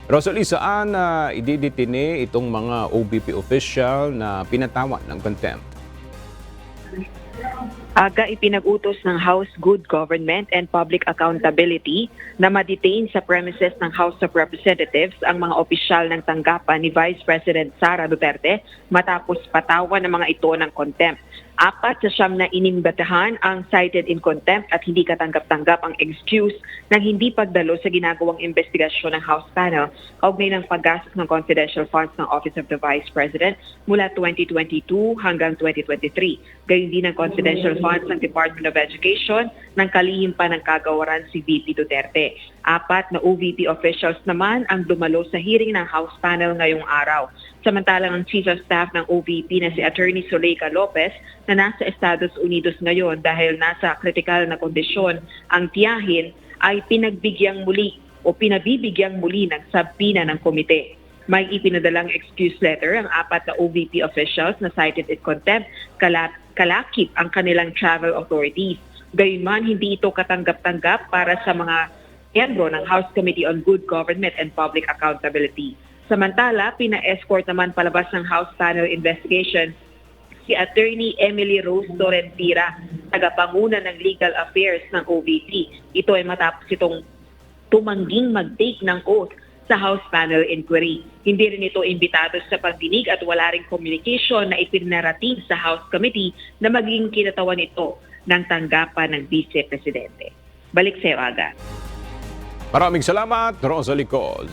Rosalie, saan ididetine itong mga OVP official na pinatawan ng contempt? Aga ipinag-utos ng House Good Government and Public Accountability na ma-detain sa premises ng House of Representatives ang mga opisyal ng tanggapan ni Vice President Sara Duterte matapos patawan ng mga ito ng contempt. 4 sa 9 na inimbatahan ang cited in contempt at hindi katanggap-tanggap ang excuse ng hindi pagdalo sa ginagawang investigasyon ng House panel kaugnay ng paggastos ng confidential funds ng Office of the Vice President mula 2022 hanggang 2023. Gayon din ang confidential funds ng Department of Education ng kalihim pa ng kagawaran si VP Duterte. 4 na OVP officials naman ang dumalo sa hearing ng House panel ngayong araw. Samantalang ang Chief of Staff ng OVP na si Attorney Zuleika Lopez na nasa Estados Unidos ngayon dahil nasa kritikal na kondisyon ang tiyahin ay pinabibigyang muli ng sabina ng komite. May ipinadalang excuse letter ang 4 na OVP officials na cited in contempt, kalakip ang kanilang travel authorities. Gayunman, hindi ito katanggap-tanggap para sa mga miyembro ng House Committee on Good Government and Public Accountability. Samantala, pina-escort naman palabas ng House Panel investigation si Attorney Emily Rose Torrentira, tagapanguna ng Legal Affairs ng OVP. Ito ay matapos itong tumangging mag-take ng oath sa House Panel Inquiry. Hindi rin ito imbitado sa pagdinig at wala ring communication na ipinarating sa House Committee na maging kinatawan ito ng tanggapan ng Vice Presidente. Balik sa iyo, Aga. Maraming salamat, Rosalie Coz.